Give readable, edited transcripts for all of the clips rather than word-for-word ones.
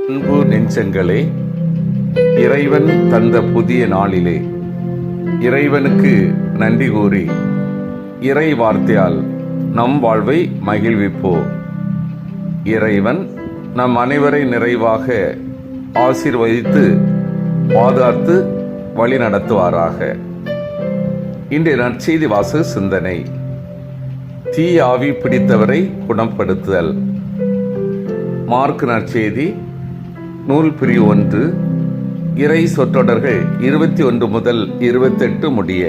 அன்பு நெஞ்சங்களே, இறைவன் தந்த புதிய நாளிலே இறைவனுக்கு நன்றி கூறி இறை வார்த்தையால் நம் வாழ்வை மகிழ்விப்போம். இறைவன் நம் அனைவரை நிறைவாக ஆசீர்வதித்து பாதுகாத்து வழி நடத்துவாராக. இன்றைய நற்செய்தி வாசக சிந்தனை: தீய ஆவி பிடித்தவரை குணப்படுத்துதல். மார்க் நற்செய்தி நூல் பிரிவு 1, இறை சொற்றொடர்கள் 21 முதல் 28 முடிய.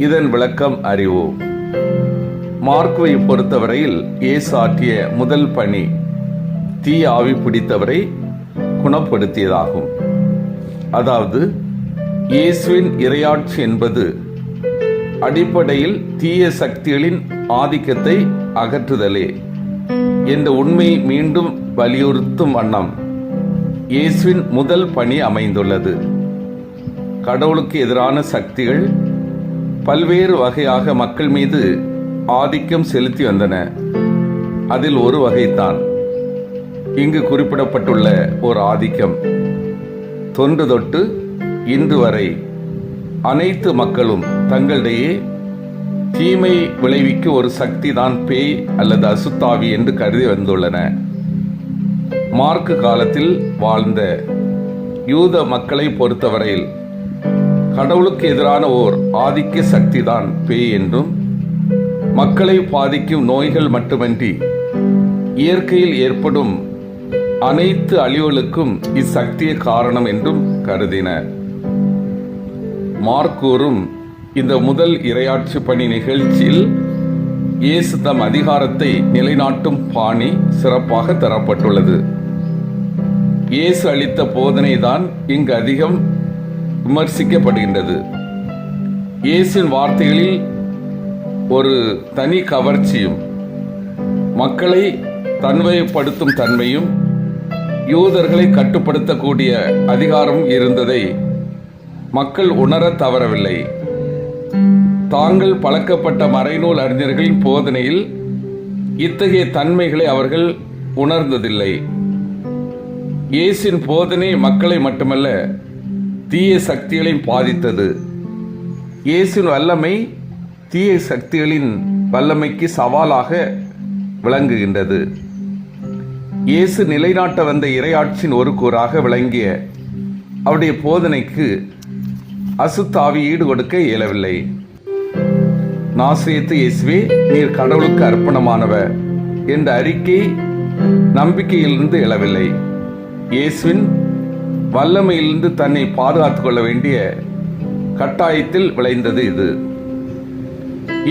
இதன் விளக்கம் அறிவோம். மார்க்குவை பொறுத்தவரையில் இயேசு ஆற்றிய முதல் பணி தீய ஆவி பிடித்தவரை குணப்படுத்தியதாகும். அதாவது இயேசுவின் இறையாட்சி என்பது அடிப்படையில் தீய சக்திகளின் ஆதிக்கத்தை அகற்றுதலே என்ற உண்மையை மீண்டும் வலியுறுத்தும் வண்ணம் இயேசுவின் முதல் பணி அமைந்துள்ளது. கடவுளுக்கு எதிரான சக்திகள் பல்வேறு வகையாக மக்கள் மீது ஆதிக்கம் செலுத்தி வந்தன. அதில் ஒரு வகைதான் இங்கு குறிப்பிடப்பட்டுள்ள ஒரு ஆதிக்கம். தொன்று தொட்டு இன்று வரை அனைத்து மக்களும் தங்களிடையே தீமை விளைவிக்க ஒரு சக்தி தான் பேய் அல்லது அசுத்தாவி என்று கருதி வந்துள்ளன. மார்க்கு காலத்தில் வாழ்ந்த யூத மக்களை பொறுத்தவரையில் கடவுளுக்கு எதிரான ஓர் ஆதிக்க சக்தி தான் பேய் என்றும், மக்களை பாதிக்கும் நோய்கள் மட்டுமன்றி இயற்கையில் ஏற்படும் அனைத்து அழிவுகளுக்கும் இச்சக்தியே காரணம் என்றும் கருதினர். மார்க் கூறும் இந்த முதல் இறையாட்சி பணி நிகழ்ச்சியில் இயேசு தம் அதிகாரத்தை நிலைநாட்டும் பாணி சிறப்பாக தரப்பட்டுள்ளது. இயேசு அளித்த போதனை தான் இங்கு அதிகம் விமர்சிக்கப்படுகின்றது. இயேசுவின் வார்த்தைகளில் ஒரு தனி கவர்ச்சியும் மக்களை தன்மைப்படுத்தும் தன்மையும் யூதர்களை கட்டுப்படுத்தக்கூடிய அதிகாரம் இருந்ததை மக்கள் உணர தவறவில்லை. தாங்கள் பழக்கப்பட்ட மறைநூல் அறிஞர்களின் போதனையில் இத்தகைய தன்மைகளை அவர்கள் உணர்ந்ததில்லை. இயேசுவின் போதனை மக்களை மட்டுமல்ல, தீய சக்திகளையும் பாதித்தது. இயேசுவின் வல்லமை தீய சக்திகளின் வல்லமைக்கு சவாலாக விளங்குகின்றது. இயேசு நிலைநாட்ட வந்த இறையாட்சியின் ஒரு கூறாக விளங்கிய அவருடைய போதனைக்கு அசுத்தாவி ஈடு கொடுக்க இயலவில்லை. நாசரேத்து இயேசுவே, நீர் கடவுளுக்கு அர்ப்பணமானவர் என்ற அறிக்கை நம்பிக்கையிலிருந்து எழவில்லை. இயேசுவின் வல்லமையிலிருந்து தன்னை பாதுகாத்துக் கொள்ள வேண்டிய கட்டாயத்தில் விளைந்தது இது.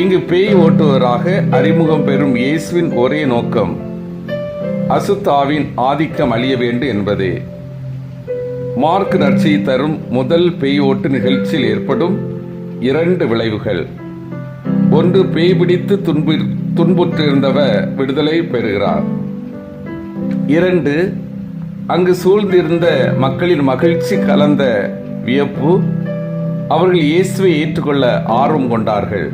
இங்கு பேய் ஓட்டுவராக அறிமுகம் பெறும் இயேசுவின் ஒரே நோக்கம் அசுத்தாவின் ஆதிக்கம் அழிய வேண்டும் என்பதே. மார்க் நற்செய்தி தரும் முதல் பேய் ஓட்டு நிகழ்ச்சியில் ஏற்படும் 2 விளைவுகள்: ஒன்று, பேய் பிடித்து துன்புற்றிருந்தவர் விடுதலை பெறுகிறார். 2, அங்கு சூழ்ந்திருந்த மக்களின் மகிழ்ச்சி கலந்த வியப்பு. அவர்கள் இயேசுவை ஏற்றுக்கொள்ள ஆர்வம் கொண்டார்கள்.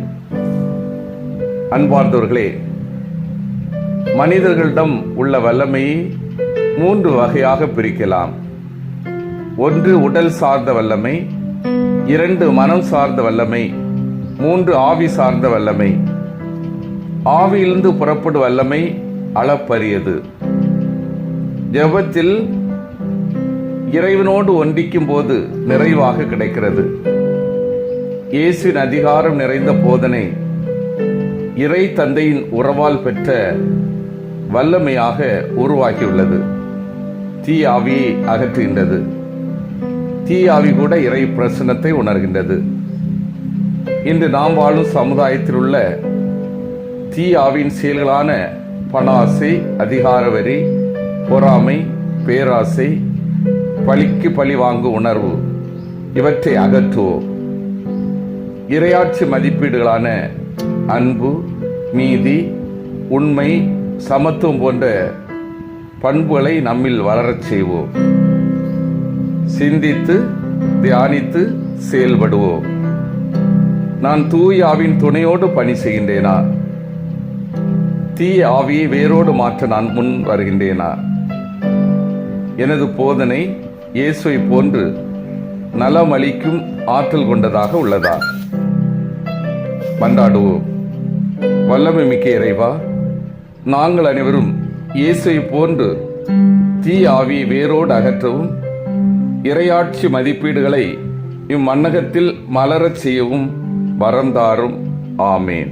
அன்பார்ந்தவர்களே, மனிதர்களிடம் உள்ள வல்லமையை 3 வகையாக பிரிக்கலாம். 1, உடல் சார்ந்த வல்லமை. 2, மனம் சார்ந்த வல்லமை. 3, ஆவி சார்ந்த வல்லமை. ஆவியிலிருந்து புறப்படும் வல்லமை அளப்பரியது. ஜெபத்தில் இறைவனோடு ஒன்றிக்கும் போது நிறைவாக கிடைக்கிறது. இயேசுவின் அதிகாரம் நிறைந்த போதனை இறை தந்தையின் உறவால் பெற்ற வல்லமையாக உருவாகியுள்ளது. தீய ஆவியை அகற்றுகின்றது. தீய ஆவி கூட இறை பிரசன்னத்தை உணர்கின்றது. இன்று நாம் வாழும் சமுதாயத்தில் உள்ள தீய ஆவியின் செயல்களான பணாசை, அதிகாரவெறி, பொறாமை, பேராசை, பழிக்கு பழி வாங்கும் உணர்வு, இவற்றை அகற்றுவோம். இறையாட்சி மதிப்பீடுகளான அன்பு, நீதி, உண்மை, சமத்துவம் போன்ற பண்புகளை நம்மில் வளரச் செய்வோம். சிந்தித்து தியானித்து செயல்படுவோம். நான் தூய ஆவியின் துணையோடு பணி செய்கின்றேனா? தீய ஆவியை வேரோடு மாற்ற நான் முன் வருகின்றேனா? எனது போதனை இயேசுவை போன்று நலமளிக்கும் ஆற்றல் கொண்டதாக உள்ளதா? மன்றாடுவோம். வல்லமை மிக்க இறைவா, நாங்கள் அனைவரும் இயேசுவை போன்று தீய ஆவியை வேரோடு அகற்றவும் இறையாட்சி மதிப்பீடுகளை இம்மன்னகத்தில் மலரச் செய்யவும் வரம் தாரும். ஆமேன்.